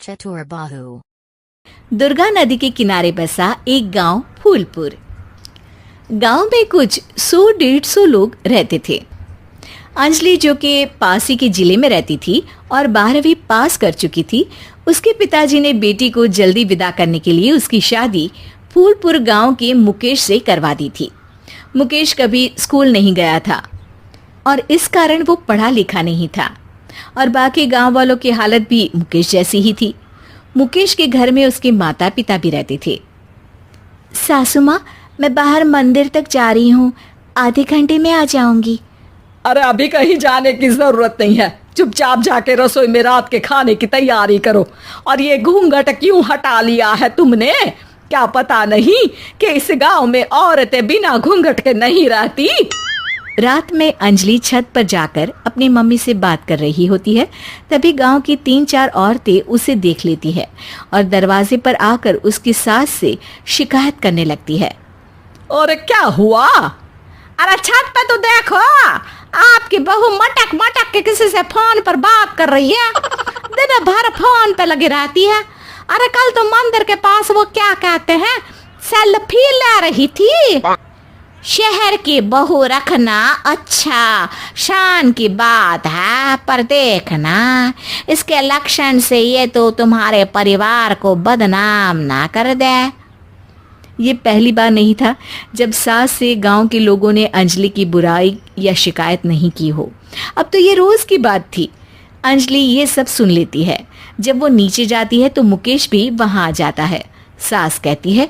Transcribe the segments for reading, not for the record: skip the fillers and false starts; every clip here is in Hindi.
चतुर बाहु। दुर्गा नदी के किनारे बसा एक गांव फूलपुर। गांव में कुछ 100-150 लोग रहते थे। अंजलि, जो कि पास ही के जिले में रहती थी और 12वीं पास कर चुकी थी, उसके पिताजी ने बेटी को जल्दी विदा करने के लिए उसकी शादी फूलपुर गांव के मुकेश से करवा दी थी। मुकेश कभी स्कूल नहीं गया था और इस कारण वो पढ़ा लिखा नहीं था और बाकी गांव वालों की हालत भी मुकेश जैसी ही थी। मुकेश के घर में उसके माता पिता भी रहते थे। सासू माँ, मैं बाहर मंदिर तक जा रही हूँ, आधे घंटे में आ जाऊंगी। अरे अभी कहीं जाने की जरूरत नहीं है, चुपचाप जाके रसोई में रात के खाने की तैयारी करो। और ये घूंघट क्यों हटा लिया है तुमने? क्या पता नहीं कि इस गांव में औरतें बिना घूंघट के नहीं रहती? रात में अंजलि छत पर जाकर अपनी मम्मी से बात कर रही होती है। तभी गांव की 3-4 औरतें उसे देख लेती है और दरवाजे पर आकर उसकी सास से शिकायत करने लगती है। और क्या हुआ? अरे छत पे तो देखो, आपकी बहू मटक मटक के किसी से फोन पर बात कर रही है, दिन भर फोन पे लगी रहती है। अरे कल तो मंदिर के पास वो क्या कहते हैं, सेल्फी ले रही थी। शहर की बहू रखना अच्छा शान की बात है, पर देखना इसके लक्षण से ये तो तुम्हारे परिवार को बदनाम ना कर दे। ये पहली बार नहीं था जब सास से गांव के लोगों ने अंजलि की बुराई या शिकायत नहीं की हो। अब तो ये रोज की बात थी। अंजलि ये सब सुन लेती है। जब वो नीचे जाती है तो मुकेश भी वहां आ जाता है। सास कहती है,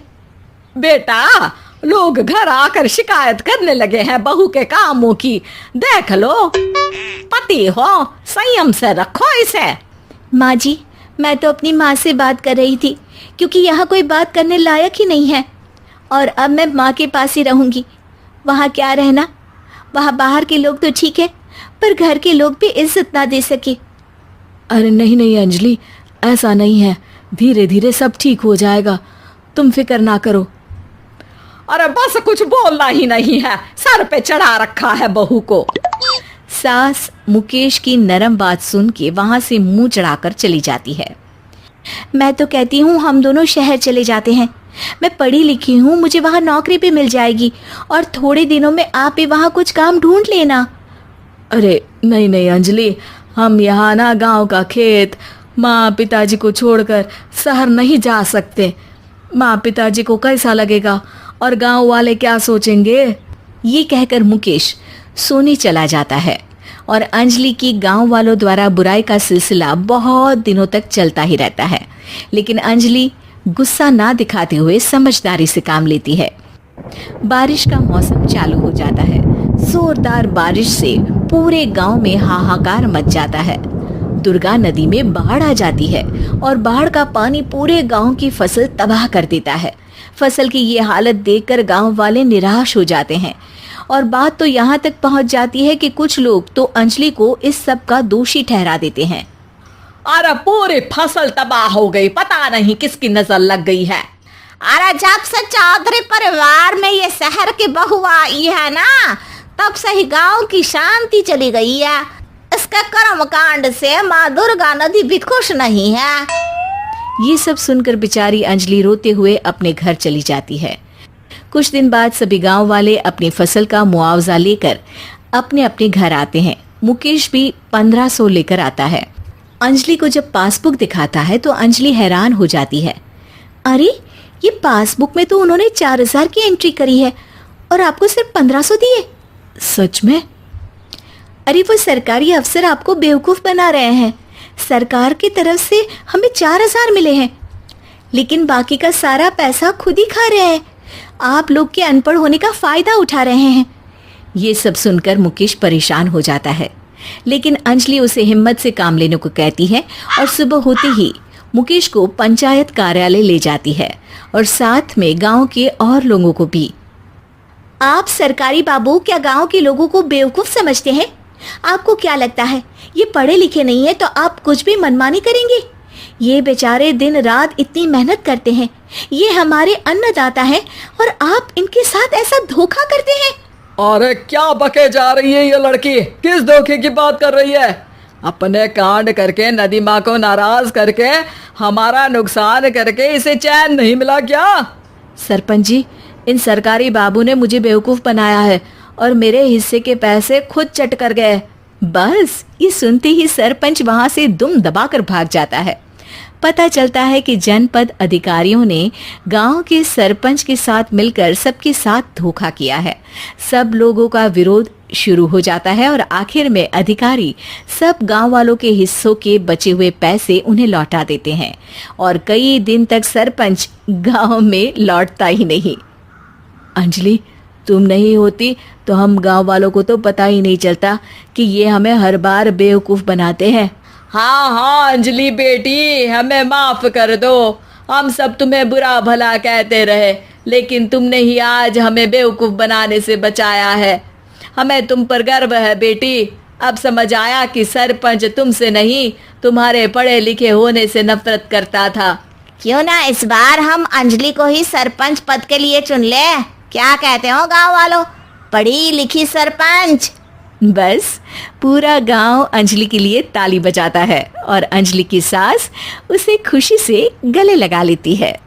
बेटा, लोग घर आकर शिकायत करने लगे हैं बहू के कामों की, देख लो। पति हो, संयम से रखो इसे। माँ जी, मैं तो अपनी माँ से बात कर रही थी, क्योंकि यहाँ कोई बात करने लायक ही नहीं है और अब मैं माँ के पास ही रहूंगी। वहाँ क्या रहना, वहाँ बाहर के लोग तो ठीक है, पर घर के लोग भी इज्जत ना दे सके। अरे नहीं नहीं अंजलि, ऐसा नहीं है, धीरे धीरे सब ठीक हो जाएगा, तुम फिक्र ना करो। अरे बस कुछ बोलना ही नहीं है, सर पे चढ़ा रखा है बहू को। सास मुकेश की नरम बात सुन के वहां से मुंह चढ़ाकर चली जाती है। मैं तो कहती हूँ हम दोनों शहर चले जाते हैं। मैं पढ़ी लिखी हूँ, मुझे वहाँ नौकरी भी मिल जाएगी और थोड़े दिनों में आप भी वहाँ कुछ काम ढूंढ लेना। अरे नहीं नहीं अंजलि, हम यहाँ ना गांव का खेत, माँ पिताजी को छोड़कर शहर नहीं जा सकते। माँ पिताजी को कैसा लगेगा और गांव वाले क्या सोचेंगे? ये कहकर मुकेश सोने चला जाता है और अंजलि की गांव वालों द्वारा बुराई का सिलसिला बहुत दिनों तक चलता ही रहता है। लेकिन अंजलि गुस्सा ना दिखाते हुए समझदारी से काम लेती है। बारिश का मौसम चालू हो जाता है। जोरदार बारिश से पूरे गांव में हाहाकार मच जाता है। दुर्गा नदी में बाढ़ आ जाती है और बाढ़ का पानी पूरे गांव की फसल तबाह कर देता है। फसल की ये हालत देखकर गांव वाले निराश हो जाते हैं और बात तो यहाँ तक पहुँच जाती है कि कुछ लोग तो अंजलि को इस सब का दोषी ठहरा देते हैं। अरे पूरी फसल तबाह हो गई, पता नहीं किसकी नजर लग गई है। अरे जब से चौधरी परिवार में ये शहर की बहू आई है ना, तब से ही गांव की शांति चली गई है। इसके कर्म कांड से माँ दुर्गा नदी भी खुश नहीं है। ये सब सुनकर बेचारी अंजलि रोते हुए अपने घर चली जाती है। कुछ दिन बाद सभी गांव वाले अपनी फसल का मुआवजा लेकर अपने अपने घर आते हैं। मुकेश भी 1500 लेकर आता है। अंजलि को जब पासबुक दिखाता है तो अंजलि हैरान हो जाती है। अरे, ये पासबुक में तो उन्होंने 4000 की एंट्री करी है और आपको सिर्फ 1500 दिए। सच में? अरे वो सरकारी अफसर आपको बेवकूफ बना रहे हैं। सरकार की तरफ से हमें 4000 मिले हैं, लेकिन बाकी का सारा पैसा खुद ही खा रहे हैं। आप लोग के अनपढ़ होने का फायदा उठा रहे हैं। ये सब सुनकर मुकेश परेशान हो जाता है, लेकिन अंजलि उसे हिम्मत से काम लेने को कहती है और सुबह होते ही मुकेश को पंचायत कार्यालय ले जाती है और साथ में गांव के और लोगों को भी। आप सरकारी बाबू क्या गांव के लोगों को बेवकूफ समझते हैं? आपको क्या लगता है ये पढ़े लिखे नहीं है तो आप कुछ भी मनमानी करेंगे? ये बेचारे दिन रात इतनी मेहनत करते हैं, ये हमारे अन्नदाता हैं और आप इनके साथ ऐसा धोखा करते हैं। अरे क्या बके जा रही है ये लड़की, किस धोखे की बात कर रही है? अपने कांड करके नदी माँ को नाराज करके हमारा नुकसान करके इसे चैन नहीं मिला क्या? सरपंच जी, इन सरकारी बाबू ने मुझे बेवकूफ बनाया है और मेरे हिस्से के पैसे खुद चट कर गए। बस ये सुनते ही सरपंच वहां से दुम दबाकर भाग जाता है। पता चलता है कि जनपद अधिकारियों ने गांव के सरपंच के साथ मिलकर सबके साथ धोखा किया है। सब लोगों का विरोध शुरू हो जाता है और आखिर में अधिकारी सब गांव वालों के हिस्सों के बचे हुए पैसे उन्हें लौटा देते हैं और कई दिन तक सरपंच गांव में लौटता ही नहीं। अंजलि, तुम नहीं होती तो हम गांव वालों को तो पता ही नहीं चलता कि ये हमें हर बार बेवकूफ बनाते हैं। हाँ अंजलि बेटी, हमें माफ कर दो। हम सब तुम्हें बुरा भला कहते रहे, लेकिन तुमने ही आज हमें बेवकूफ बनाने से बचाया है। हमें तुम पर गर्व है बेटी। अब समझ आया कि सरपंच तुमसे नहीं, तुम्हारे पढ़े लिखे होने से नफरत करता था। क्यों ना इस बार हम अंजलि को ही सरपंच पद के लिए चुन ले? क्या कहते हो गांव वालों? पढ़ी लिखी सरपंच। बस पूरा गांव अंजलि के लिए ताली बजाता है और अंजलि की सास उसे खुशी से गले लगा लेती है।